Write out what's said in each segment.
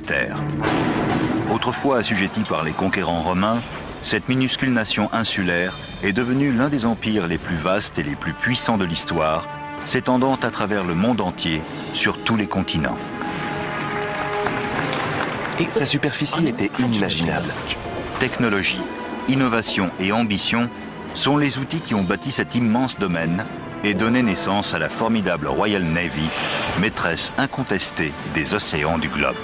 l'Angleterre. Autrefois assujettie par les conquérants romains, cette minuscule nation insulaire est devenue l'un des empires les plus vastes et les plus puissants de l'histoire, s'étendant à travers le monde entier, sur tous les continents. Sa superficie était inimaginable. Technologie, innovation et ambition sont les outils qui ont bâti cet immense domaine et donné naissance à la formidable Royal Navy, maîtresse incontestée des océans du globe.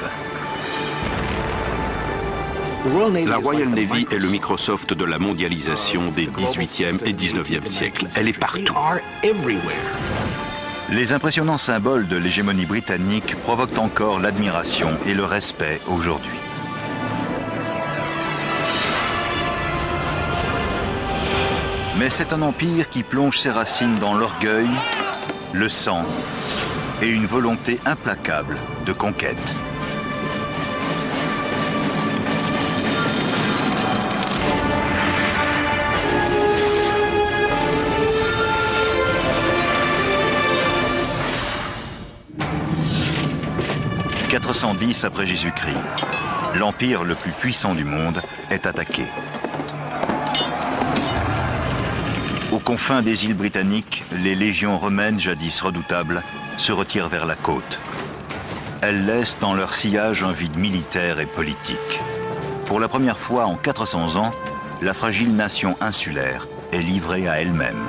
La Royal Navy est le Microsoft de la mondialisation des 18e et 19e siècles. Elle est partout. Les impressionnants symboles de l'hégémonie britannique provoquent encore l'admiration et le respect aujourd'hui. Mais c'est un empire qui plonge ses racines dans l'orgueil, le sang et une volonté implacable de conquête. « 410 après Jésus-Christ, l'empire le plus puissant du monde est attaqué. Aux confins des îles britanniques, les légions romaines jadis redoutables se retirent vers la côte. Elles laissent dans leur sillage un vide militaire et politique. Pour la première fois en 400 ans, la fragile nation insulaire est livrée à elle-même.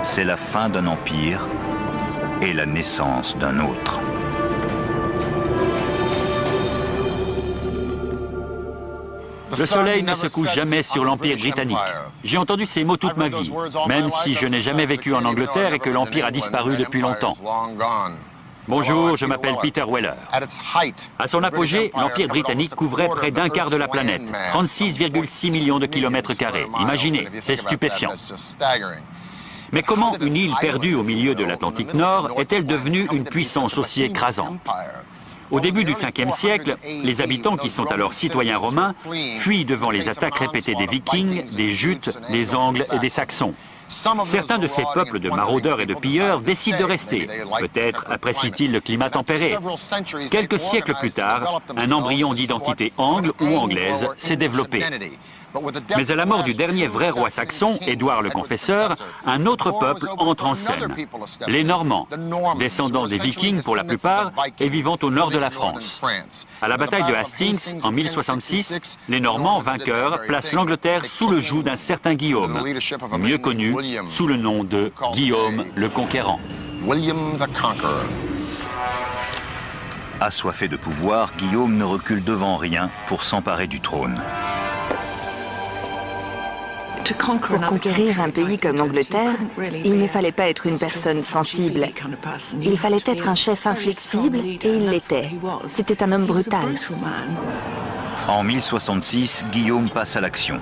C'est la fin d'un empire et la naissance d'un autre. Le soleil ne se couche jamais sur l'Empire britannique. J'ai entendu ces mots toute ma vie, même si je n'ai jamais vécu en Angleterre et que l'Empire a disparu depuis longtemps. Bonjour, je m'appelle Peter Weller. À son apogée, l'Empire britannique couvrait près d'un quart de la planète, 36,6 millions de kilomètres carrés. Imaginez, c'est stupéfiant. Mais comment une île perdue au milieu de l'Atlantique Nord est-elle devenue une puissance aussi écrasante ? Au début du 5e siècle, les habitants, qui sont alors citoyens romains, fuient devant les attaques répétées des Vikings, des Jutes, des Angles et des Saxons. Certains de ces peuples de maraudeurs et de pilleurs décident de rester. Peut-être apprécient-ils le climat tempéré. Quelques siècles plus tard, un embryon d'identité angle ou anglaise s'est développé. Mais à la mort du dernier vrai roi saxon, Édouard le Confesseur, un autre peuple entre en scène. Les Normands, descendants des Vikings pour la plupart et vivant au nord de la France. À la bataille de Hastings, en 1066, les Normands, vainqueurs, placent l'Angleterre sous le joug d'un certain Guillaume, mieux connu sous le nom de Guillaume le Conquérant. Assoiffé de pouvoir, Guillaume ne recule devant rien pour s'emparer du trône. Pour conquérir un pays comme l'Angleterre, il ne fallait pas être une personne sensible. Il fallait être un chef inflexible, et il l'était. C'était un homme brutal. En 1066, Guillaume passe à l'action.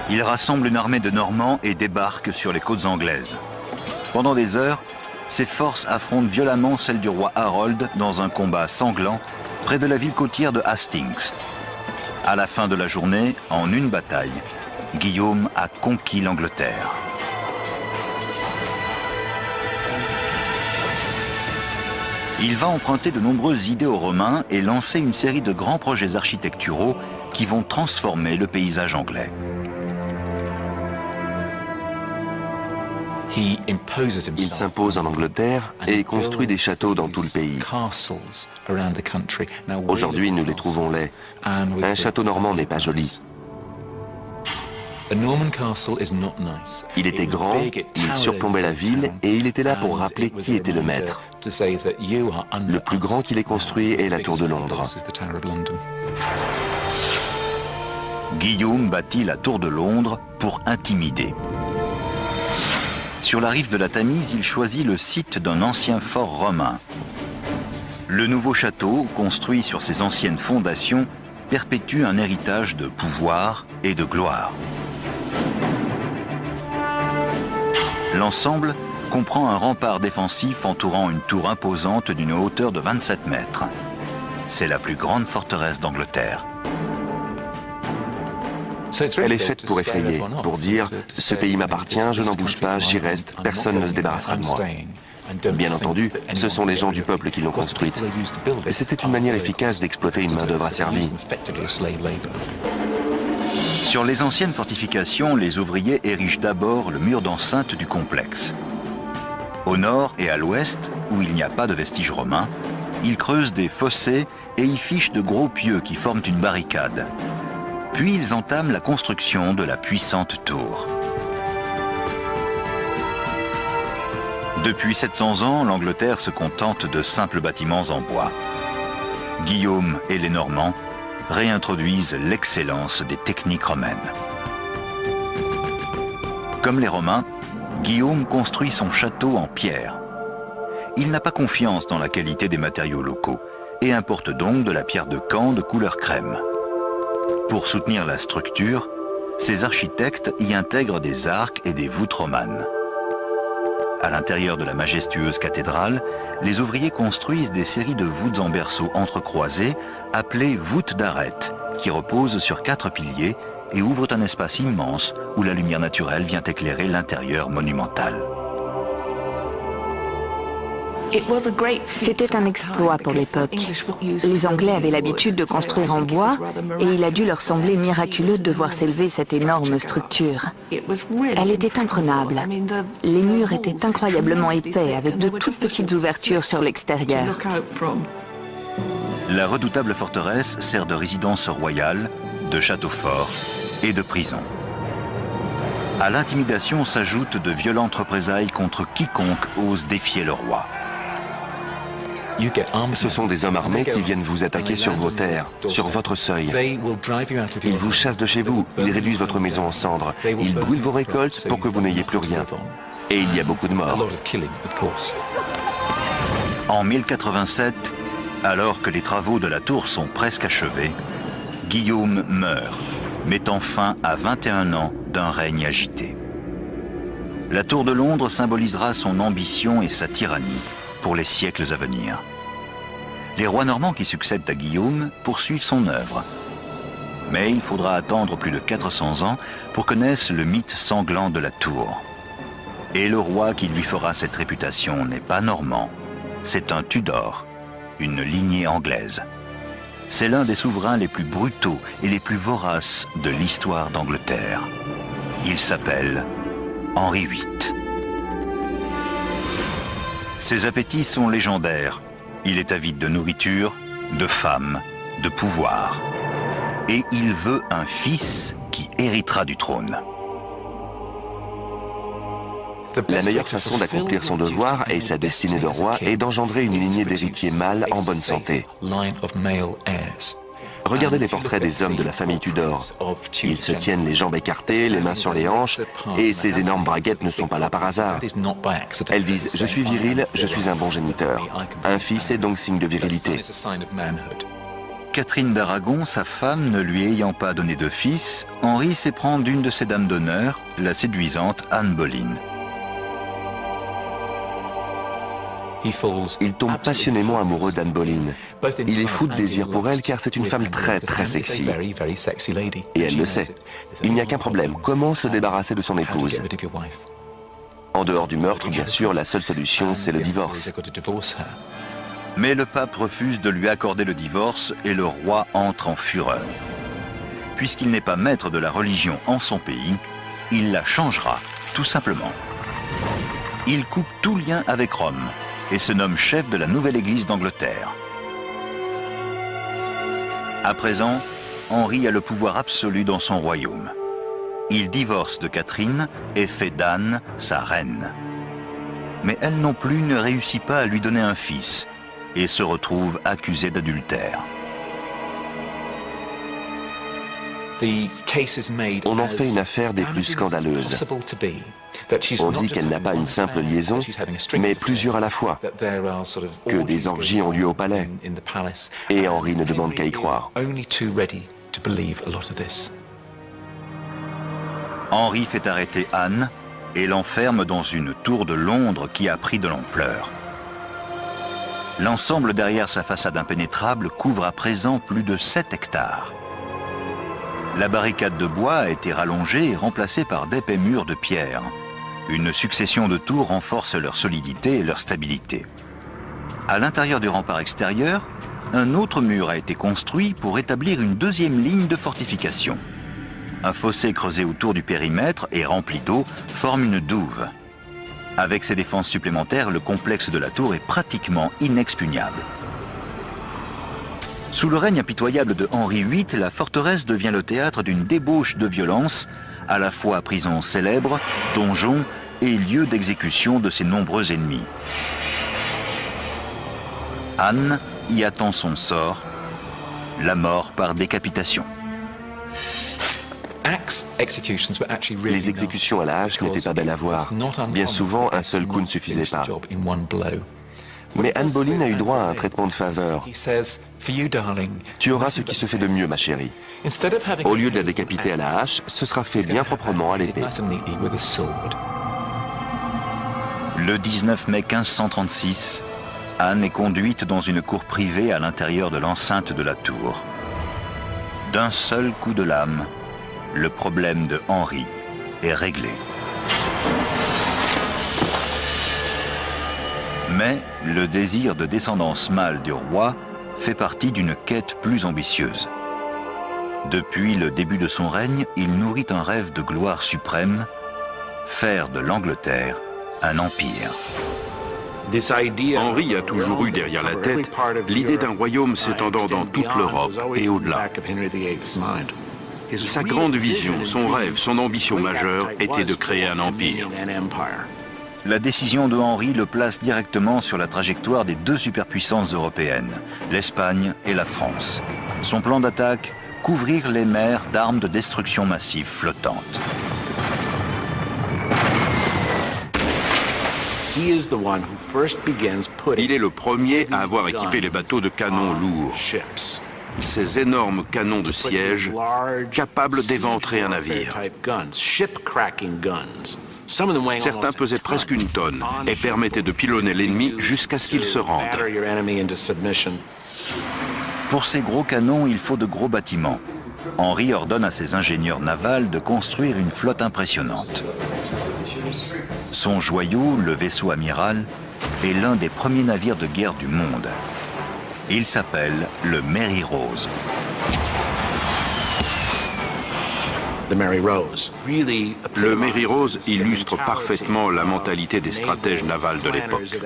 Il rassemble une armée de Normands et débarque sur les côtes anglaises. Pendant des heures, ses forces affrontent violemment celles du roi Harold dans un combat sanglant près de la ville côtière de Hastings. À la fin de la journée, en une bataille, Guillaume a conquis l'Angleterre. Il va emprunter de nombreuses idées aux Romains et lancer une série de grands projets architecturaux qui vont transformer le paysage anglais. Il s'impose en Angleterre et construit des châteaux dans tout le pays. Aujourd'hui, nous les trouvons laids. Un château normand n'est pas joli. Il était grand, il surplombait la ville et il était là pour rappeler qui était le maître. Le plus grand qu'il ait construit est la Tour de Londres. Guillaume bâtit la Tour de Londres pour intimider. Sur la rive de la Tamise, il choisit le site d'un ancien fort romain. Le nouveau château, construit sur ses anciennes fondations, perpétue un héritage de pouvoir et de gloire. L'ensemble comprend un rempart défensif entourant une tour imposante d'une hauteur de 27 mètres. C'est la plus grande forteresse d'Angleterre. Elle est faite pour effrayer, pour dire « ce pays m'appartient, je n'en bouge pas, j'y reste, personne ne se débarrassera de moi ». Bien entendu, ce sont les gens du peuple qui l'ont construite. Et c'était une manière efficace d'exploiter une main-d'œuvre asservie. Sur les anciennes fortifications, les ouvriers érigent d'abord le mur d'enceinte du complexe. Au nord et à l'ouest, où il n'y a pas de vestiges romains, ils creusent des fossés et y fichent de gros pieux qui forment une barricade. Puis ils entament la construction de la puissante tour. Depuis 700 ans, l'Angleterre se contente de simples bâtiments en bois. Guillaume et les Normands réintroduisent l'excellence des techniques romaines. Comme les Romains, Guillaume construit son château en pierre. Il n'a pas confiance dans la qualité des matériaux locaux et importe donc de la pierre de Caen de couleur crème. Pour soutenir la structure, ses architectes y intègrent des arcs et des voûtes romanes. À l'intérieur de la majestueuse cathédrale, les ouvriers construisent des séries de voûtes en berceaux entrecroisées appelées voûtes d'arête, qui reposent sur 4 piliers et ouvrent un espace immense où la lumière naturelle vient éclairer l'intérieur monumental. C'était un exploit pour l'époque. Les Anglais avaient l'habitude de construire en bois et il a dû leur sembler miraculeux de voir s'élever cette énorme structure. Elle était imprenable. Les murs étaient incroyablement épais avec de toutes petites ouvertures sur l'extérieur. La redoutable forteresse sert de résidence royale, de château fort et de prison. À l'intimidation s'ajoutent de violentes représailles contre quiconque ose défier le roi. Ce sont des hommes armés qui viennent vous attaquer sur vos terres, sur votre seuil. Ils vous chassent de chez vous, ils réduisent votre maison en cendres, ils brûlent vos récoltes pour que vous n'ayez plus rien. Et il y a beaucoup de morts. En 1087, alors que les travaux de la tour sont presque achevés, Guillaume meurt, mettant fin à 21 ans d'un règne agité. La tour de Londres symbolisera son ambition et sa tyrannie pour les siècles à venir. Les rois normands qui succèdent à Guillaume poursuivent son œuvre. Mais il faudra attendre plus de 400 ans pour que naisse le mythe sanglant de la tour. Et le roi qui lui fera cette réputation n'est pas normand, c'est un Tudor, une lignée anglaise. C'est l'un des souverains les plus brutaux et les plus voraces de l'histoire d'Angleterre. Il s'appelle Henri VIII. Ses appétits sont légendaires. Il est avide de nourriture, de femmes, de pouvoir. Et il veut un fils qui héritera du trône. La meilleure façon d'accomplir son devoir et sa destinée de roi est d'engendrer une lignée d'héritiers mâles en bonne santé. Regardez les portraits des hommes de la famille Tudor. Ils se tiennent les jambes écartées, les mains sur les hanches, et ces énormes braguettes ne sont pas là par hasard. Elles disent « Je suis viril, je suis un bon géniteur. Un fils est donc signe de virilité. » Catherine d'Aragon, sa femme, ne lui ayant pas donné de fils, Henri s'éprend d'une de ses dames d'honneur, la séduisante Anne Boleyn. Il tombe passionnément amoureux d'Anne Boleyn. Il est fou de désir pour elle car c'est une femme très sexy. Et elle le sait. Il n'y a qu'un problème. Comment se débarrasser de son épouse? En dehors du meurtre, bien sûr, la seule solution, c'est le divorce. Mais le pape refuse de lui accorder le divorce et le roi entre en fureur. Puisqu'il n'est pas maître de la religion en son pays, il la changera, tout simplement. Il coupe tout lien avec Rome et se nomme chef de la nouvelle église d'Angleterre. À présent, Henri a le pouvoir absolu dans son royaume. Il divorce de Catherine et fait d'Anne sa reine. Mais elle non plus ne réussit pas à lui donner un fils et se retrouve accusée d'adultère. On en fait une affaire des plus scandaleuses. On dit qu'elle n'a pas une simple liaison, mais plusieurs à la fois, que des orgies ont lieu au palais, et Henri ne demande qu'à y croire. Henri fait arrêter Anne et l'enferme dans une tour de Londres qui a pris de l'ampleur. L'ensemble derrière sa façade impénétrable couvre à présent plus de 7 hectares. La barricade de bois a été rallongée et remplacée par d'épais murs de pierre. Une succession de tours renforce leur solidité et leur stabilité. À l'intérieur du rempart extérieur, un autre mur a été construit pour établir une deuxième ligne de fortification. Un fossé creusé autour du périmètre et rempli d'eau forme une douve. Avec ces défenses supplémentaires, le complexe de la tour est pratiquement inexpugnable. Sous le règne impitoyable de Henri VIII, la forteresse devient le théâtre d'une débauche de violence, à la fois prison célèbre, donjon et lieu d'exécution de ses nombreux ennemis. Anne y attend son sort, la mort par décapitation. Les exécutions à la hache n'étaient pas belles à voir. Bien souvent, un seul coup ne suffisait pas. Mais Anne Boleyn a eu droit à un traitement de faveur. Tu auras ce qui se fait de mieux, ma chérie. Au lieu de la décapiter à la hache, ce sera fait bien proprement à l'épée. Le 19 mai 1536, Anne est conduite dans une cour privée à l'intérieur de l'enceinte de la tour. D'un seul coup de lame, le problème de Henri est réglé. Mais le désir de descendance mâle du roi fait partie d'une quête plus ambitieuse. Depuis le début de son règne, il nourrit un rêve de gloire suprême, faire de l'Angleterre un empire. Henri a toujours eu derrière la tête l'idée d'un royaume s'étendant dans toute l'Europe et au-delà. Sa grande vision, son rêve, son ambition majeure était de créer un empire. La décision de Henri le place directement sur la trajectoire des deux superpuissances européennes, l'Espagne et la France. Son plan d'attaque, couvrir les mers d'armes de destruction massive flottantes. Il est le premier à avoir équipé les bateaux de canons lourds. Ces énormes canons de siège capables d'éventrer un navire. Certains pesaient presque une tonne et permettaient de pilonner l'ennemi jusqu'à ce qu'il se rende. Pour ces gros canons, il faut de gros bâtiments. Henri ordonne à ses ingénieurs navals de construire une flotte impressionnante. Son joyau, le vaisseau amiral, est l'un des premiers navires de guerre du monde. Il s'appelle le Mary Rose. Le Mary Rose illustre parfaitement la mentalité des stratèges navals de l'époque.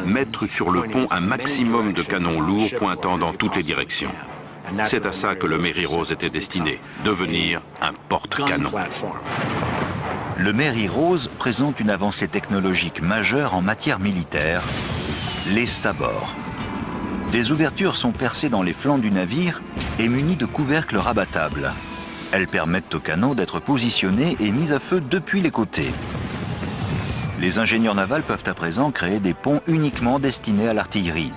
Mettre sur le pont un maximum de canons lourds pointant dans toutes les directions. C'est à ça que le Mary Rose était destiné, devenir un porte-canon. Le Mary Rose présente une avancée technologique majeure en matière militaire, les sabords. Des ouvertures sont percées dans les flancs du navire et munies de couvercles rabattables. Elles permettent aux canons d'être positionnés et mis à feu depuis les côtés. Les ingénieurs navals peuvent à présent créer des ponts uniquement destinés à l'artillerie.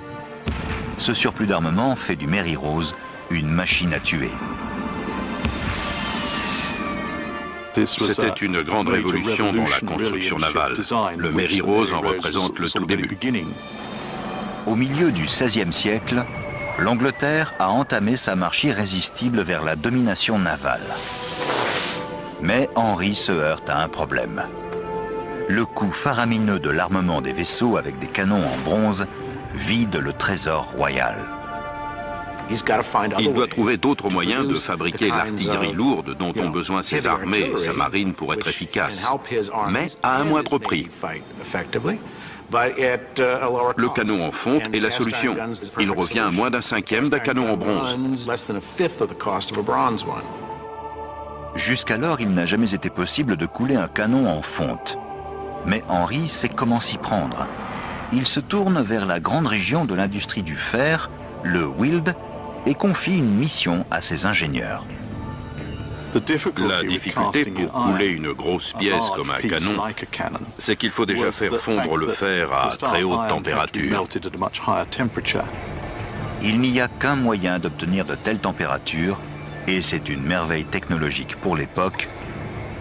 Ce surplus d'armement fait du Mary Rose une machine à tuer. C'était une grande révolution dans la construction navale. Le Mary Rose en représente le tout début. Au milieu du XVIe siècle, l'Angleterre a entamé sa marche irrésistible vers la domination navale. Mais Henri se heurte à un problème. Le coût faramineux de l'armement des vaisseaux avec des canons en bronze vide le trésor royal. Il doit trouver d'autres moyens de fabriquer l'artillerie lourde dont ont besoin ses armées et sa marine pour être efficaces, mais à un moindre prix. Le canon en fonte est la solution. Il revient à moins d'un cinquième d'un canon en bronze. Jusqu'alors, il n'a jamais été possible de couler un canon en fonte. Mais Henri sait comment s'y prendre. Il se tourne vers la grande région de l'industrie du fer, le Weald, et confie une mission à ses ingénieurs. La difficulté pour couler une grosse pièce comme un canon, c'est qu'il faut déjà faire fondre le fer à très haute température. Il n'y a qu'un moyen d'obtenir de telles températures, et c'est une merveille technologique pour l'époque,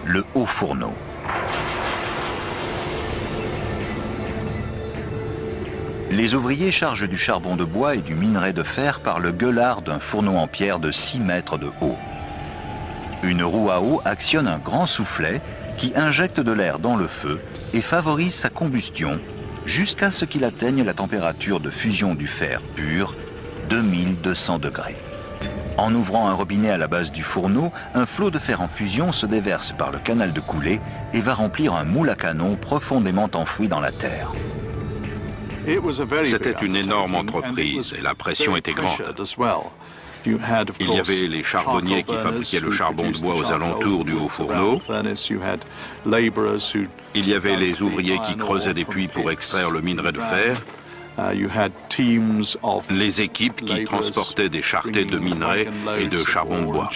le haut fourneau. Les ouvriers chargent du charbon de bois et du minerai de fer par le gueulard d'un fourneau en pierre de 6 mètres de haut. Une roue à eau actionne un grand soufflet qui injecte de l'air dans le feu et favorise sa combustion jusqu'à ce qu'il atteigne la température de fusion du fer pur, 2200 degrés. En ouvrant un robinet à la base du fourneau, un flot de fer en fusion se déverse par le canal de coulée et va remplir un moule à canon profondément enfoui dans la terre. C'était une énorme entreprise et la pression était grande. Il y avait les charbonniers qui fabriquaient le charbon de bois aux alentours du haut fourneau. Il y avait les ouvriers qui creusaient des puits pour extraire le minerai de fer. Les équipes qui transportaient des charretées de minerai et de charbon de bois.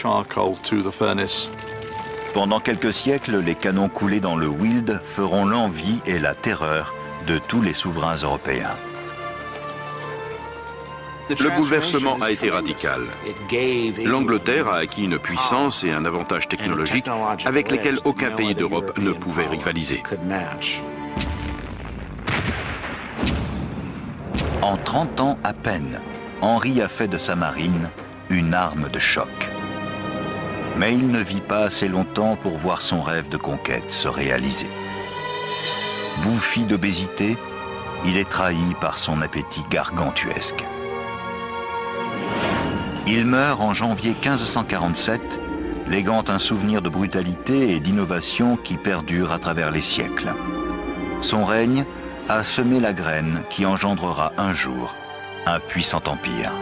Pendant quelques siècles, les canons coulés dans le Weald feront l'envie et la terreur de tous les souverains européens. Le bouleversement a été radical. L'Angleterre a acquis une puissance et un avantage technologique avec lesquels aucun pays d'Europe ne pouvait rivaliser. En 30 ans à peine, Henri a fait de sa marine une arme de choc. Mais il ne vit pas assez longtemps pour voir son rêve de conquête se réaliser. Bouffi d'obésité, il est trahi par son appétit gargantuesque. Il meurt en janvier 1547, léguant un souvenir de brutalité et d'innovation qui perdure à travers les siècles. Son règne a semé la graine qui engendrera un jour un puissant empire.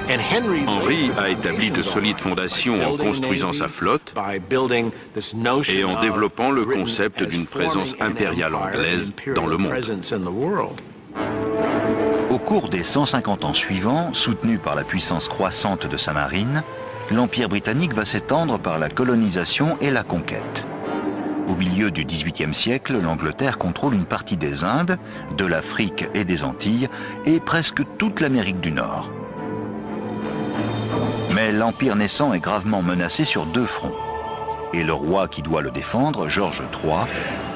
Henri a établi de solides fondations en construisant sa flotte et en développant le concept d'une présence impériale anglaise dans le monde. Au cours des 150 ans suivants, soutenu par la puissance croissante de sa marine, l'Empire britannique va s'étendre par la colonisation et la conquête. Au milieu du XVIIIe siècle, l'Angleterre contrôle une partie des Indes, de l'Afrique et des Antilles, et presque toute l'Amérique du Nord. Mais l'Empire naissant est gravement menacé sur deux fronts. Et le roi qui doit le défendre, George III,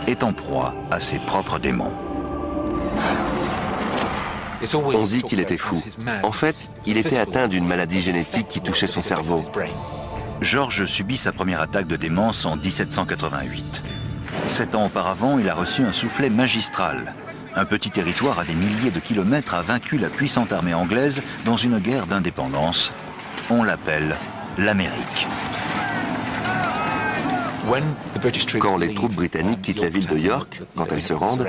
est en proie à ses propres démons. On dit qu'il était fou. En fait, il était atteint d'une maladie génétique qui touchait son cerveau. George subit sa première attaque de démence en 1788. 7 ans auparavant, il a reçu un soufflet magistral. Un petit territoire à des milliers de kilomètres a vaincu la puissante armée anglaise dans une guerre d'indépendance. On l'appelle l'Amérique. Quand les troupes britanniques quittent la ville de York, quand elles se rendent,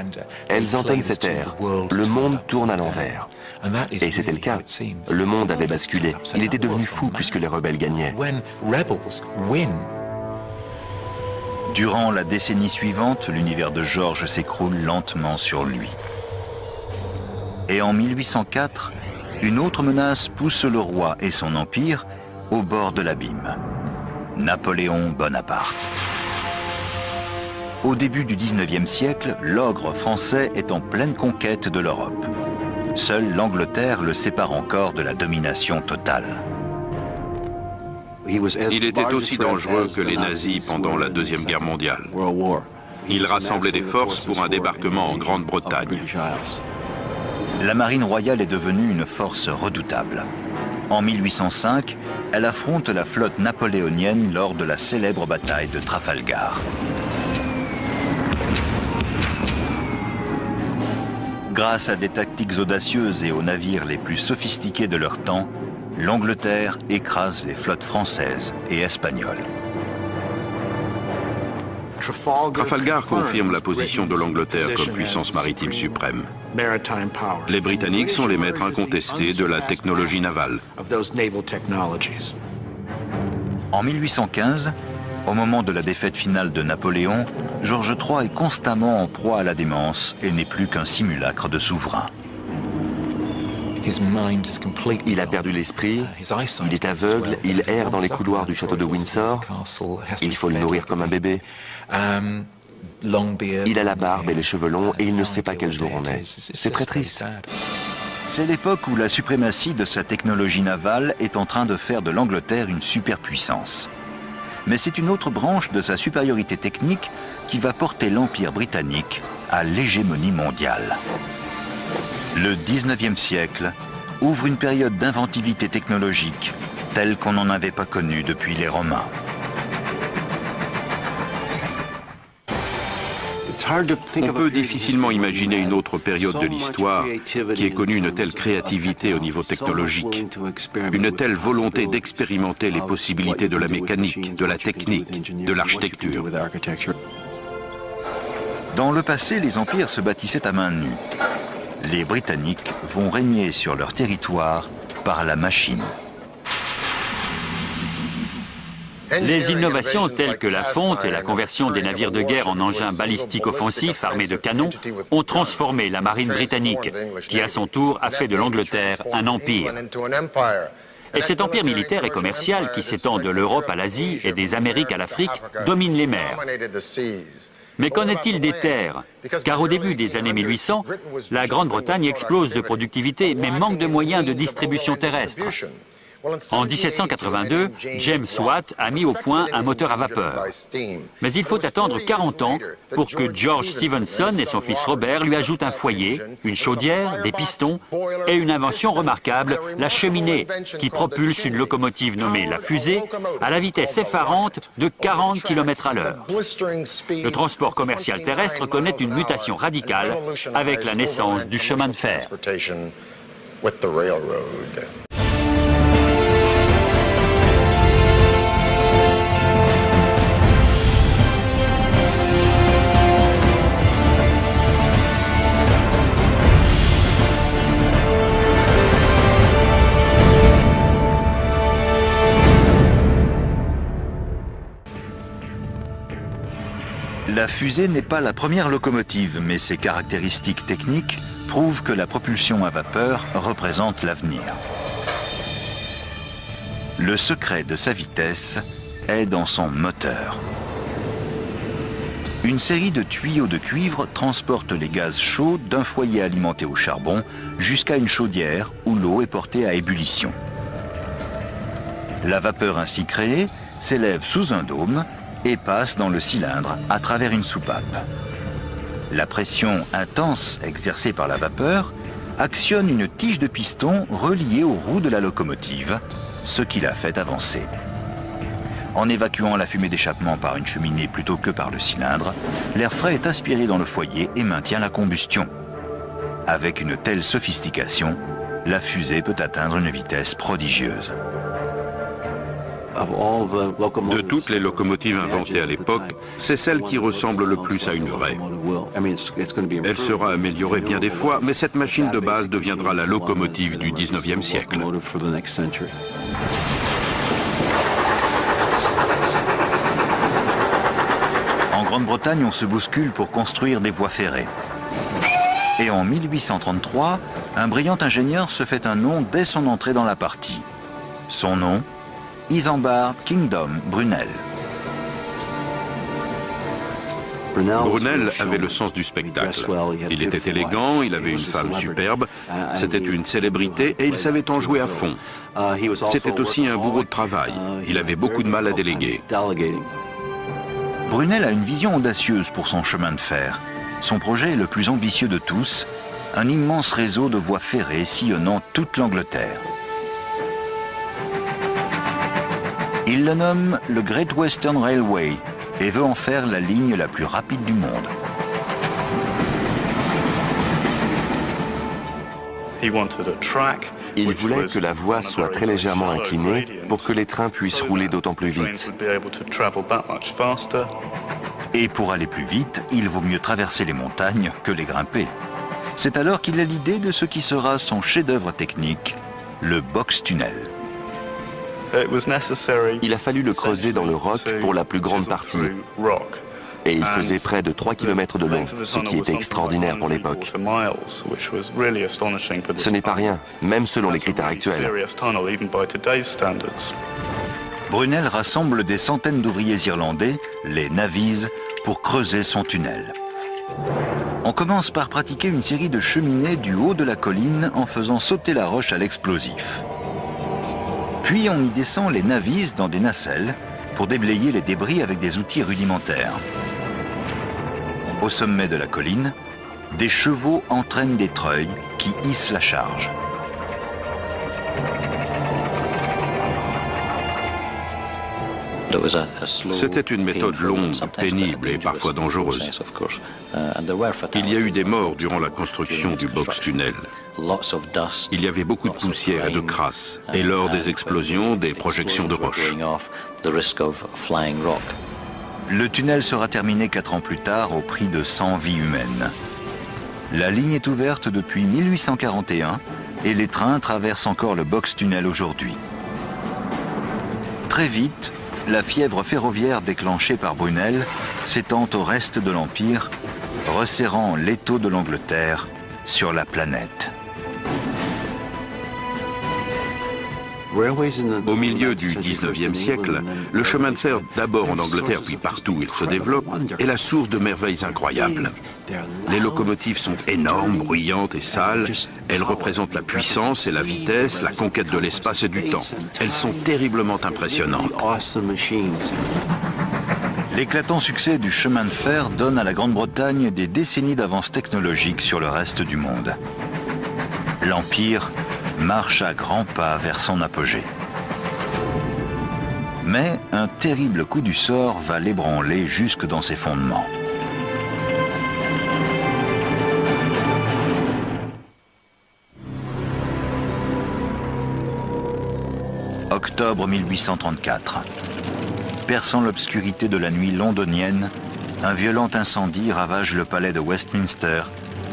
elles entonnent cet air. Le monde tourne à l'envers. Et c'était le cas. Le monde avait basculé. Il était devenu fou puisque les rebelles gagnaient. Durant la décennie suivante, l'univers de George s'écroule lentement sur lui. Et en 1804, une autre menace pousse le roi et son empire au bord de l'abîme. Napoléon Bonaparte. Au début du XIXe siècle, l'ogre français est en pleine conquête de l'Europe. Seule l'Angleterre le sépare encore de la domination totale. Il était aussi dangereux que les nazis pendant la Deuxième Guerre mondiale. Il rassemblait des forces pour un débarquement en Grande-Bretagne. La marine royale est devenue une force redoutable. En 1805, elle affronte la flotte napoléonienne lors de la célèbre bataille de Trafalgar. Grâce à des tactiques audacieuses et aux navires les plus sophistiqués de leur temps, l'Angleterre écrase les flottes françaises et espagnoles. Trafalgar confirme la position de l'Angleterre comme puissance maritime suprême. Les Britanniques sont les maîtres incontestés de la technologie navale. En 1815, au moment de la défaite finale de Napoléon, George III est constamment en proie à la démence et n'est plus qu'un simulacre de souverain. Il a perdu l'esprit, il est aveugle, il erre dans les couloirs du château de Windsor, il faut le nourrir comme un bébé. Il a la barbe et les cheveux longs et il ne sait pas quel jour on est. C'est très triste. C'est l'époque où la suprématie de sa technologie navale est en train de faire de l'Angleterre une superpuissance. Mais c'est une autre branche de sa supériorité technique qui va porter l'Empire britannique à l'hégémonie mondiale. Le 19e siècle ouvre une période d'inventivité technologique telle qu'on n'en avait pas connue depuis les Romains. On peut difficilement imaginer une autre période de l'histoire qui ait connu une telle créativité au niveau technologique, une telle volonté d'expérimenter les possibilités de la mécanique, de la technique, de l'architecture. Dans le passé, les empires se bâtissaient à main nue. Les Britanniques vont régner sur leur territoire par la machine. Les innovations telles que la fonte et la conversion des navires de guerre en engins balistiques offensifs armés de canons ont transformé la marine britannique, qui à son tour a fait de l'Angleterre un empire. Et cet empire militaire et commercial qui s'étend de l'Europe à l'Asie et des Amériques à l'Afrique domine les mers. Mais qu'en est-il des terres? Car au début des années 1800, la Grande-Bretagne explose de productivité mais manque de moyens de distribution terrestre. En 1782, James Watt a mis au point un moteur à vapeur. Mais il faut attendre 40 ans pour que George Stephenson et son fils Robert lui ajoutent un foyer, une chaudière, des pistons et une invention remarquable, la cheminée, qui propulse une locomotive nommée la fusée à la vitesse effarante de 40 km à l'heure. Le transport commercial terrestre connaît une mutation radicale avec la naissance du chemin de fer. La fusée n'est pas la première locomotive, mais ses caractéristiques techniques prouvent que la propulsion à vapeur représente l'avenir. Le secret de sa vitesse est dans son moteur. Une série de tuyaux de cuivre transporte les gaz chauds d'un foyer alimenté au charbon jusqu'à une chaudière où l'eau est portée à ébullition. La vapeur ainsi créée s'élève sous un dôme et passe dans le cylindre à travers une soupape. La pression intense exercée par la vapeur actionne une tige de piston reliée aux roues de la locomotive, ce qui la fait avancer. En évacuant la fumée d'échappement par une cheminée plutôt que par le cylindre, l'air frais est aspiré dans le foyer et maintient la combustion. Avec une telle sophistication, la fusée peut atteindre une vitesse prodigieuse. De toutes les locomotives inventées à l'époque, c'est celle qui ressemble le plus à une vraie. Elle sera améliorée bien des fois, mais cette machine de base deviendra la locomotive du 19e siècle. En Grande-Bretagne, on se bouscule pour construire des voies ferrées. Et en 1833, un brillant ingénieur se fait un nom dès son entrée dans la partie. Son nom, Isambard Kingdom Brunel. Brunel avait le sens du spectacle. Il était élégant, il avait une femme superbe, c'était une célébrité et il savait en jouer à fond. C'était aussi un bourreau de travail. Il avait beaucoup de mal à déléguer. Brunel a une vision audacieuse pour son chemin de fer. Son projet est le plus ambitieux de tous, un immense réseau de voies ferrées sillonnant toute l'Angleterre. Il le nomme le Great Western Railway et veut en faire la ligne la plus rapide du monde. Il voulait que la voie soit très légèrement inclinée pour que les trains puissent rouler d'autant plus vite. Et pour aller plus vite, il vaut mieux traverser les montagnes que les grimper. C'est alors qu'il a l'idée de ce qui sera son chef-d'œuvre technique, le box-tunnel. Il a fallu le creuser dans le roc pour la plus grande partie. Et il faisait près de 3 km de long, ce qui était extraordinaire pour l'époque. Ce n'est pas rien, même selon les critères actuels. Brunel rassemble des centaines d'ouvriers irlandais, les navvies, pour creuser son tunnel. On commence par pratiquer une série de cheminées du haut de la colline en faisant sauter la roche à l'explosif. Puis on y descend les navvies dans des nacelles pour déblayer les débris avec des outils rudimentaires. Au sommet de la colline, des chevaux entraînent des treuils qui hissent la charge. C'était une méthode longue, pénible et parfois dangereuse. Il y a eu des morts durant la construction du box-tunnel. Il y avait beaucoup de poussière et de crasse, et lors des explosions, des projections de roches. Le tunnel sera terminé 4 ans plus tard au prix de 100 vies humaines. La ligne est ouverte depuis 1841 et les trains traversent encore le box-tunnel aujourd'hui. Très vite, la fièvre ferroviaire déclenchée par Brunel s'étend au reste de l'Empire, resserrant l'étau de l'Angleterre sur la planète. Au milieu du 19e siècle, le chemin de fer, d'abord en Angleterre puis partout où il se développe, est la source de merveilles incroyables. Les locomotives sont énormes, bruyantes et sales. Elles représentent la puissance et la vitesse, la conquête de l'espace et du temps. Elles sont terriblement impressionnantes. L'éclatant succès du chemin de fer donne à la Grande-Bretagne des décennies d'avance technologique sur le reste du monde. L'Empire marche à grands pas vers son apogée. Mais un terrible coup du sort va l'ébranler jusque dans ses fondements. Octobre 1834. Perçant l'obscurité de la nuit londonienne, un violent incendie ravage le palais de Westminster,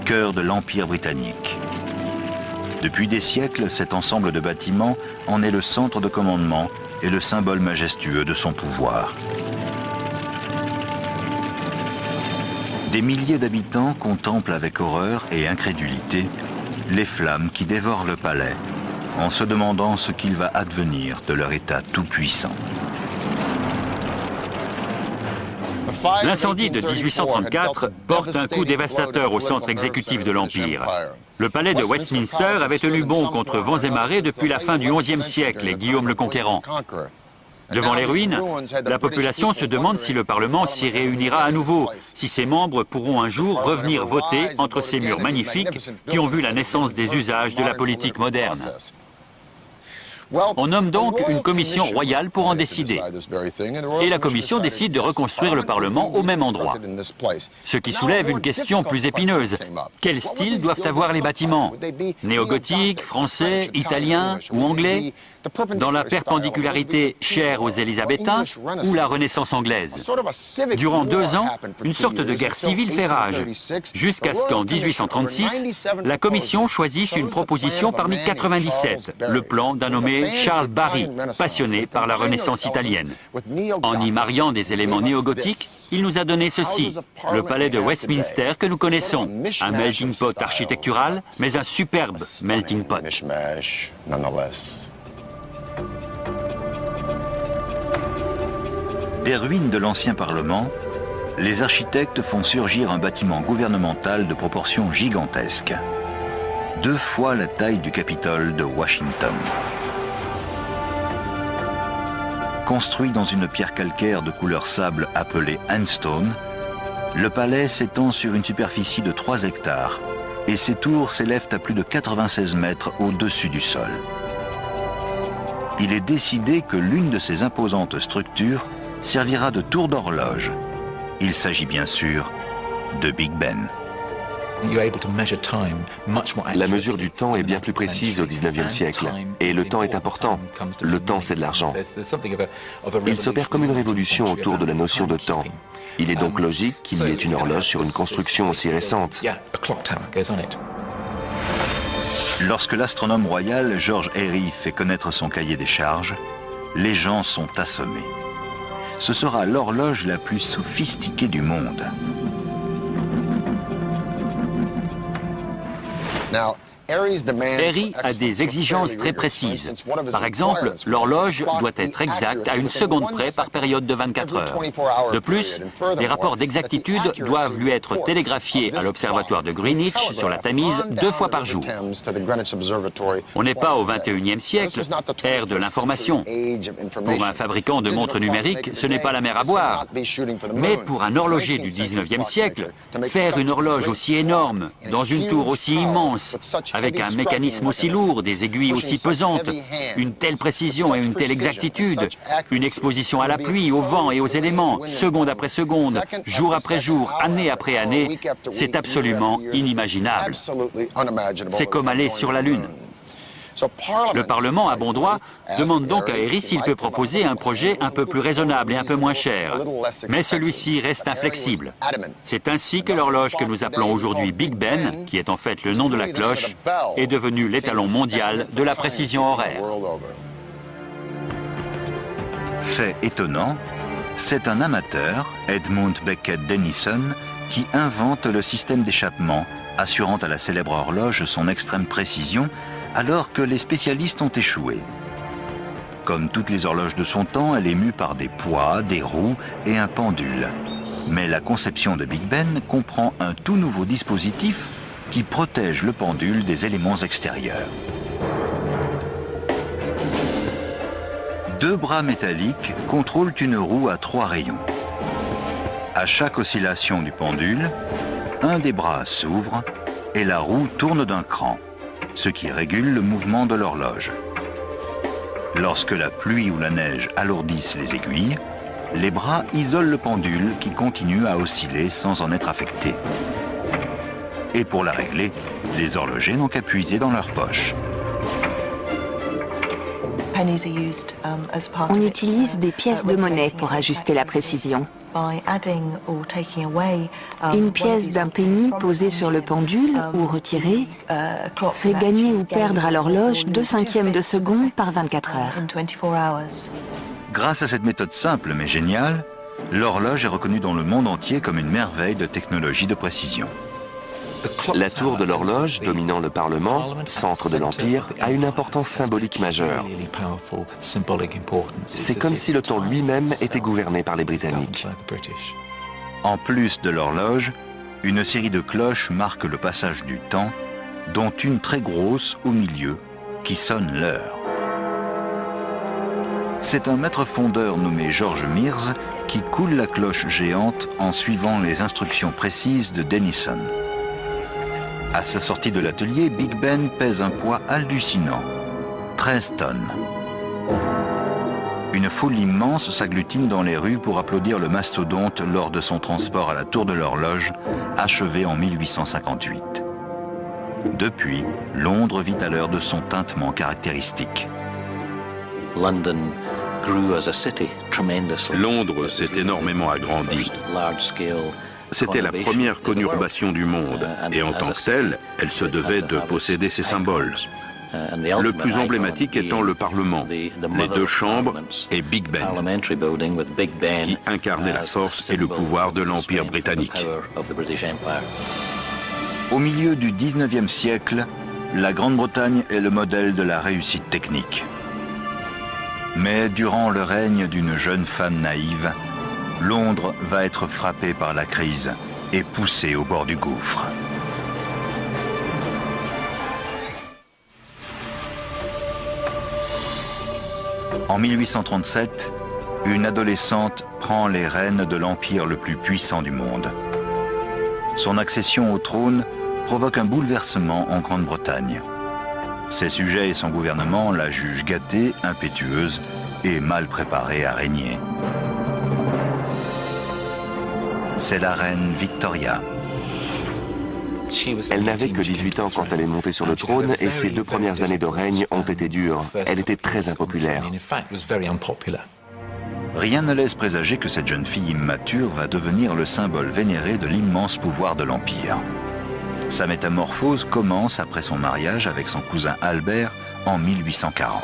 cœur de l'Empire britannique. Depuis des siècles, cet ensemble de bâtiments en est le centre de commandement et le symbole majestueux de son pouvoir. Des milliers d'habitants contemplent avec horreur et incrédulité les flammes qui dévorent le palais, en se demandant ce qu'il va advenir de leur État tout-puissant. L'incendie de 1834 porte un coup dévastateur au centre exécutif de l'Empire. Le palais de Westminster avait tenu bon contre vents et marées depuis la fin du XIe siècle et Guillaume le Conquérant. Devant les ruines, la population se demande si le Parlement s'y réunira à nouveau, si ses membres pourront un jour revenir voter entre ces murs magnifiques qui ont vu la naissance des usages de la politique moderne. On nomme donc une commission royale pour en décider. Et la commission décide de reconstruire le Parlement au même endroit. Ce qui soulève une question plus épineuse. Quel style doivent avoir les bâtiments? Néo-gothique, français, italien ou anglais? Dans la perpendicularité chère aux Élisabétains ou la Renaissance anglaise. Durant 2 ans, une sorte de guerre civile fait rage, jusqu'à ce qu'en 1836, la Commission choisisse une proposition parmi 97, le plan d'un nommé Charles Barry, passionné par la Renaissance italienne. En y mariant des éléments néo-gothiques, il nous a donné ceci, le palais de Westminster que nous connaissons, un melting pot architectural, mais un superbe melting pot. Des ruines de l'ancien Parlement, les architectes font surgir un bâtiment gouvernemental de proportions gigantesques. 2 fois la taille du Capitole de Washington. Construit dans une pierre calcaire de couleur sable appelée sandstone, le palais s'étend sur une superficie de 3 hectares et ses tours s'élèvent à plus de 96 mètres au-dessus du sol. Il est décidé que l'une de ces imposantes structures servira de tour d'horloge. Il s'agit bien sûr de Big Ben. La mesure du temps est bien plus précise au XIXe siècle. Et le temps est important. Le temps, c'est de l'argent. Il s'opère comme une révolution autour de la notion de temps. Il est donc logique qu'il y ait une horloge sur une construction aussi récente. Lorsque l'astronome royal George Airy fait connaître son cahier des charges, les gens sont assommés. Ce sera l'horloge la plus sophistiquée du monde. Airy a des exigences très précises. Par exemple, l'horloge doit être exacte à 1 seconde près par période de 24 heures. De plus, les rapports d'exactitude doivent lui être télégraphiés à l'observatoire de Greenwich sur la Tamise 2 fois par jour. On n'est pas au XXIe siècle, ère de l'information. Pour un fabricant de montres numériques, ce n'est pas la mer à boire. Mais pour un horloger du XIXe siècle, faire une horloge aussi énorme, dans une tour aussi immense, Avec un mécanisme aussi lourd, des aiguilles aussi pesantes, une telle précision et une telle exactitude, une exposition à la pluie, au vent et aux éléments, seconde après seconde, jour après jour, année après année, c'est absolument inimaginable. C'est comme aller sur la Lune. Le Parlement, à bon droit, demande donc à Harry s'il peut proposer un projet un peu plus raisonnable et un peu moins cher. Mais celui-ci reste inflexible. C'est ainsi que l'horloge que nous appelons aujourd'hui Big Ben, qui est en fait le nom de la cloche, est devenue l'étalon mondial de la précision horaire. Fait étonnant, c'est un amateur, Edmund Beckett Denison, qui invente le système d'échappement, assurant à la célèbre horloge son extrême précision, alors que les spécialistes ont échoué. Comme toutes les horloges de son temps, elle est mue par des poids, des roues et un pendule. Mais la conception de Big Ben comprend un tout nouveau dispositif qui protège le pendule des éléments extérieurs. Deux bras métalliques contrôlent une roue à 3 rayons. À chaque oscillation du pendule, un des bras s'ouvre et la roue tourne d'un cran, ce qui régule le mouvement de l'horloge. Lorsque la pluie ou la neige alourdissent les aiguilles, les bras isolent le pendule qui continue à osciller sans en être affecté. Et pour la régler, les horlogers n'ont qu'à puiser dans leur poche. On utilise des pièces de monnaie pour ajuster la précision. Une pièce d'un penny posée sur le pendule ou retirée fait gagner ou perdre à l'horloge 2/5 de seconde par 24 heures. Grâce à cette méthode simple mais géniale, l'horloge est reconnue dans le monde entier comme une merveille de technologie de précision. La tour de l'horloge, dominant le Parlement, centre de l'Empire, a une importance symbolique majeure. C'est comme si le temps lui-même était gouverné par les Britanniques. En plus de l'horloge, une série de cloches marque le passage du temps, dont une très grosse au milieu, qui sonne l'heure. C'est un maître fondeur nommé George Mears qui coule la cloche géante en suivant les instructions précises de Denison. À sa sortie de l'atelier, Big Ben pèse un poids hallucinant, 13 tonnes. Une foule immense s'agglutine dans les rues pour applaudir le mastodonte lors de son transport à la tour de l'horloge, achevé en 1858. Depuis, Londres vit à l'heure de son tintement caractéristique. Londres s'est énormément agrandie. C'était la première conurbation du monde, et en tant que telle, elle se devait de posséder ses symboles. Le plus emblématique étant le Parlement, les 2 chambres et Big Ben, qui incarnait la force et le pouvoir de l'Empire britannique. Au milieu du 19e siècle, la Grande-Bretagne est le modèle de la réussite technique. Mais durant le règne d'une jeune femme naïve, Londres va être frappée par la crise et poussée au bord du gouffre. En 1837, une adolescente prend les rênes de l'empire le plus puissant du monde. Son accession au trône provoque un bouleversement en Grande-Bretagne. Ses sujets et son gouvernement la jugent gâtée, impétueuse et mal préparée à régner. C'est la reine Victoria. Elle n'avait que 18 ans quand elle est montée sur le trône et ses 2 premières années de règne ont été dures. Elle était très impopulaire. Rien ne laisse présager que cette jeune fille immature va devenir le symbole vénéré de l'immense pouvoir de l'Empire. Sa métamorphose commence après son mariage avec son cousin Albert en 1840.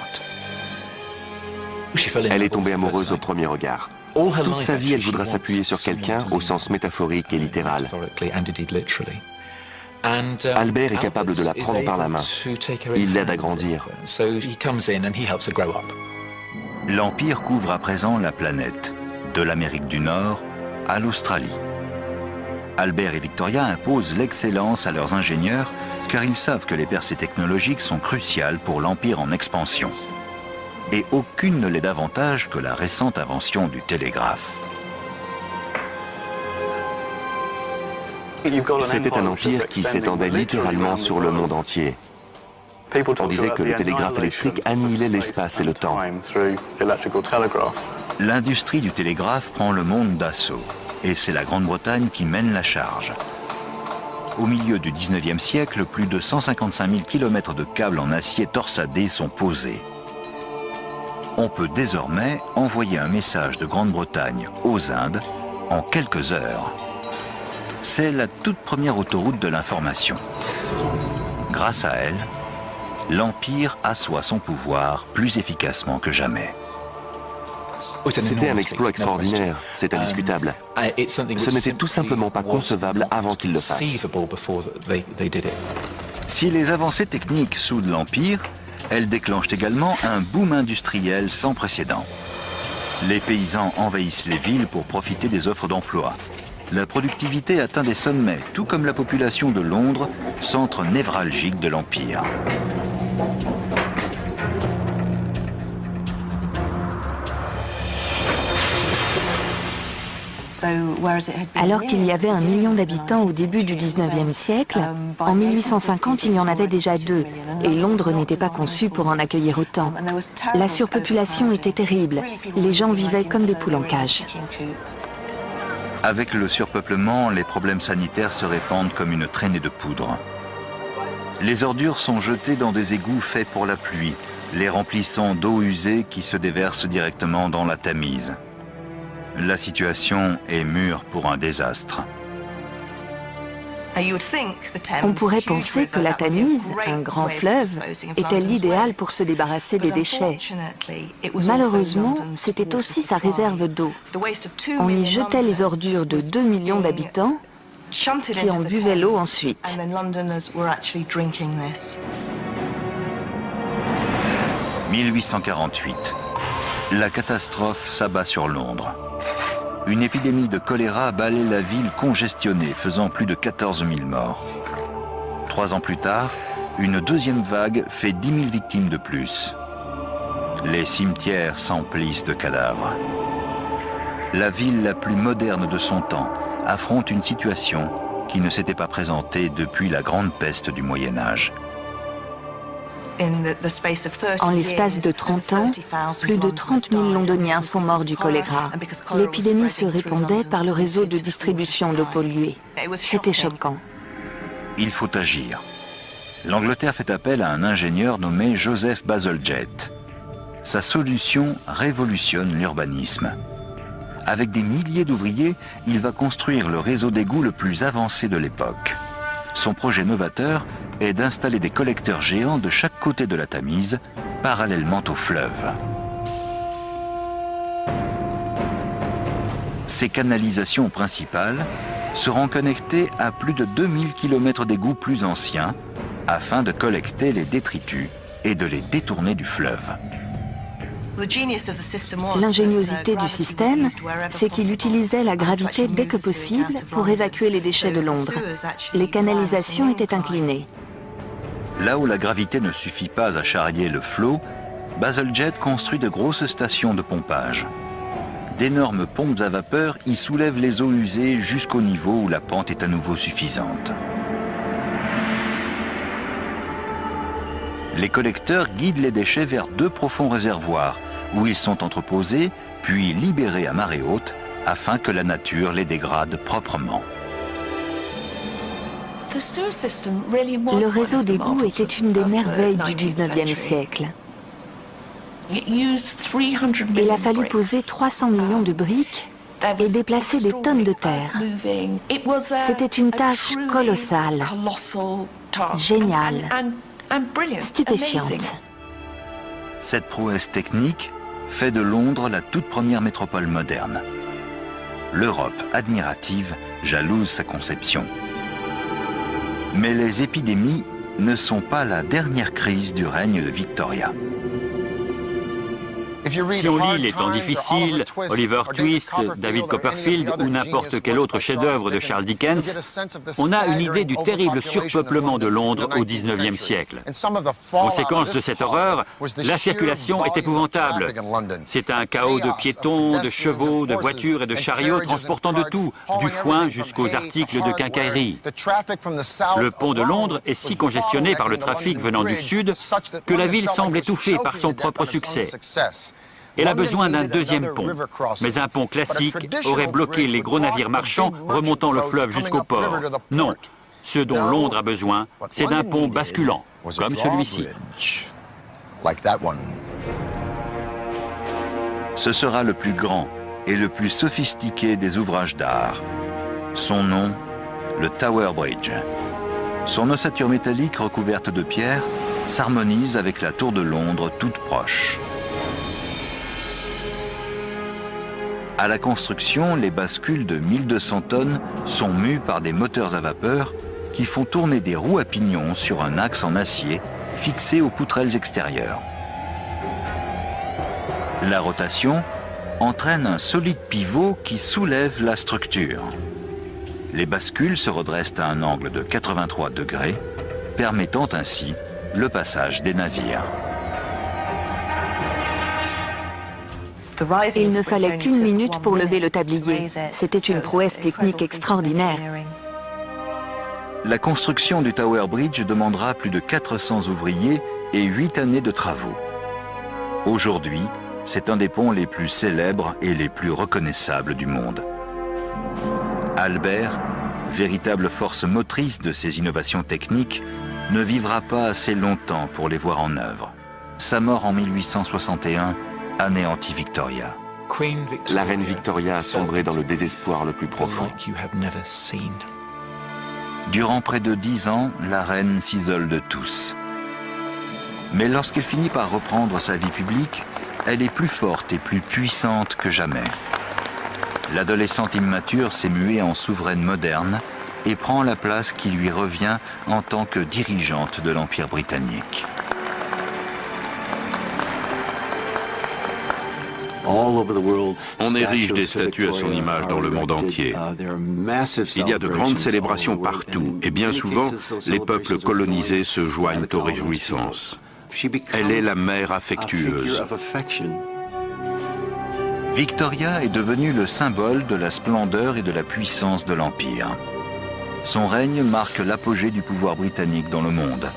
Elle est tombée amoureuse au premier regard. Toute sa vie, elle voudra s'appuyer sur quelqu'un au sens métaphorique et littéral. Albert est capable de la prendre par la main. Il l'aide à grandir. L'Empire couvre à présent la planète, de l'Amérique du Nord à l'Australie. Albert et Victoria imposent l'excellence à leurs ingénieurs car ils savent que les percées technologiques sont cruciales pour l'Empire en expansion. Et aucune ne l'est davantage que la récente invention du télégraphe. C'était un empire qui s'étendait littéralement sur le monde entier. On disait que le télégraphe électrique annihilait l'espace et le temps. L'industrie du télégraphe prend le monde d'assaut, et c'est la Grande-Bretagne qui mène la charge. Au milieu du 19e siècle, plus de 155 000 km de câbles en acier torsadé sont posés. On peut désormais envoyer un message de Grande-Bretagne aux Indes en quelques heures. C'est la toute première autoroute de l'information. Grâce à elle, l'Empire assoit son pouvoir plus efficacement que jamais. C'était un exploit extraordinaire, c'est indiscutable. Ce n'était tout simplement pas concevable avant qu'ils le fassent. Si les avancées techniques soudent l'Empire, elles déclenchent également un boom industriel sans précédent. Les paysans envahissent les villes pour profiter des offres d'emploi. La productivité atteint des sommets, tout comme la population de Londres, centre névralgique de l'Empire. Alors qu'il y avait 1 million d'habitants au début du 19e siècle, en 1850 il y en avait déjà 2, et Londres n'était pas conçu pour en accueillir autant. La surpopulation était terrible, les gens vivaient comme des poules en cage. Avec le surpeuplement, les problèmes sanitaires se répandent comme une traînée de poudre. Les ordures sont jetées dans des égouts faits pour la pluie, les remplissant d'eau usée qui se déverse directement dans la Tamise. La situation est mûre pour un désastre. On pourrait penser que la Tamise, un grand fleuve, était l'idéal pour se débarrasser des déchets. Malheureusement, c'était aussi sa réserve d'eau. On y jetait les ordures de 2 millions d'habitants qui en buvaient l'eau ensuite. 1848. La catastrophe s'abat sur Londres. Une épidémie de choléra balaie la ville congestionnée, faisant plus de 14 000 morts. 3 ans plus tard, une deuxième vague fait 10 000 victimes de plus. Les cimetières s'emplissent de cadavres. La ville la plus moderne de son temps affronte une situation qui ne s'était pas présentée depuis la grande peste du Moyen-Âge. En l'espace de 30 ans, plus de 30 000 Londoniens sont morts du choléra. L'épidémie se répandait par le réseau de distribution d'eau polluée. C'était choquant. Il faut agir. L'Angleterre fait appel à un ingénieur nommé Joseph Bazalgette. Sa solution révolutionne l'urbanisme. Avec des milliers d'ouvriers, il va construire le réseau d'égouts le plus avancé de l'époque. Son projet novateur est d'installer des collecteurs géants de chaque côté de la Tamise, parallèlement au fleuve. Ces canalisations principales seront connectées à plus de 2000 km d'égouts plus anciens, afin de collecter les détritus et de les détourner du fleuve. L'ingéniosité du système, c'est qu'il utilisait la gravité dès que possible pour évacuer les déchets de Londres. Les canalisations étaient inclinées. Là où la gravité ne suffit pas à charrier le flot, Bazalgette construit de grosses stations de pompage. D'énormes pompes à vapeur y soulèvent les eaux usées jusqu'au niveau où la pente est à nouveau suffisante. Les collecteurs guident les déchets vers 2 profonds réservoirs où ils sont entreposés puis libérés à marée haute afin que la nature les dégrade proprement. Le réseau d'égouts était une des merveilles du 19e siècle. Il a fallu poser 300 millions de briques et déplacer des tonnes de terre. C'était une tâche colossale, géniale, stupéfiante. Cette prouesse technique fait de Londres la toute première métropole moderne. L'Europe admirative jalouse sa conception. Mais les épidémies ne sont pas la dernière crise du règne de Victoria. Si on lit Les Temps difficiles, Oliver Twist, David Copperfield ou n'importe quel autre chef-d'œuvre de Charles Dickens, on a une idée du terrible surpeuplement de Londres au XIXe siècle. Conséquence de cette horreur, la circulation est épouvantable. C'est un chaos de piétons, de chevaux, de voitures et de chariots transportant de tout, du foin jusqu'aux articles de quincaillerie. Le pont de Londres est si congestionné par le trafic venant du sud que la ville semble étouffée par son propre succès. Elle a besoin d'un deuxième pont, mais un pont classique aurait bloqué les gros navires marchands remontant le fleuve jusqu'au port. Non, ce dont Londres a besoin, c'est d'un pont basculant, comme celui-ci. Ce sera le plus grand et le plus sophistiqué des ouvrages d'art. Son nom, le Tower Bridge. Son ossature métallique recouverte de pierre s'harmonise avec la tour de Londres toute proche. À la construction, les bascules de 1200 tonnes sont mues par des moteurs à vapeur qui font tourner des roues à pignon sur un axe en acier fixé aux poutrelles extérieures. La rotation entraîne un solide pivot qui soulève la structure. Les bascules se redressent à un angle de 83 degrés, permettant ainsi le passage des navires. Il ne fallait qu'1 minute pour lever le tablier. C'était une prouesse technique extraordinaire. La construction du Tower Bridge demandera plus de 400 ouvriers et 8 années de travaux. Aujourd'hui, c'est un des ponts les plus célèbres et les plus reconnaissables du monde. Albert, véritable force motrice de ces innovations techniques, ne vivra pas assez longtemps pour les voir en œuvre. Sa mort en 1861 anéantit Victoria. La reine Victoria a sombré dans le désespoir le plus profond. Durant près de 10 ans, la reine s'isole de tous. Mais lorsqu'elle finit par reprendre sa vie publique, elle est plus forte et plus puissante que jamais. L'adolescente immature s'est muée en souveraine moderne et prend la place qui lui revient en tant que dirigeante de l'Empire britannique. On érige des statues à son image dans le monde entier. Il y a de grandes célébrations partout et bien souvent, les peuples colonisés se joignent aux réjouissances. Elle est la mère affectueuse. Victoria est devenue le symbole de la splendeur et de la puissance de l'Empire. Son règne marque l'apogée du pouvoir britannique dans le monde.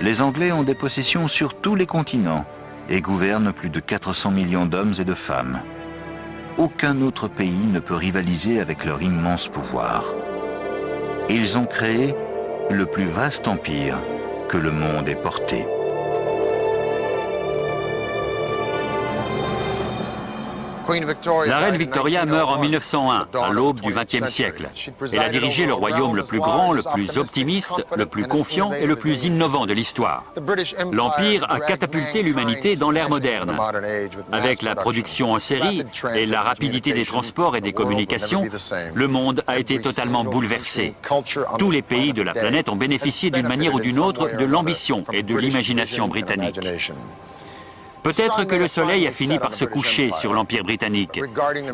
Les Anglais ont des possessions sur tous les continents et gouvernent plus de 400 millions d'hommes et de femmes. Aucun autre pays ne peut rivaliser avec leur immense pouvoir. Ils ont créé le plus vaste empire que le monde ait porté. La reine Victoria meurt en 1901, à l'aube du XXe siècle. Elle a dirigé le royaume le plus grand, le plus optimiste, le plus confiant et le plus innovant de l'histoire. L'Empire a catapulté l'humanité dans l'ère moderne. Avec la production en série et la rapidité des transports et des communications, le monde a été totalement bouleversé. Tous les pays de la planète ont bénéficié d'une manière ou d'une autre de l'ambition et de l'imagination britannique. Peut-être que le soleil a fini par se coucher sur l'Empire britannique,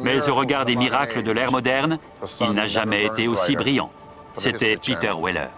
mais au regard des miracles de l'ère moderne, il n'a jamais été aussi brillant. C'était Peter Weller.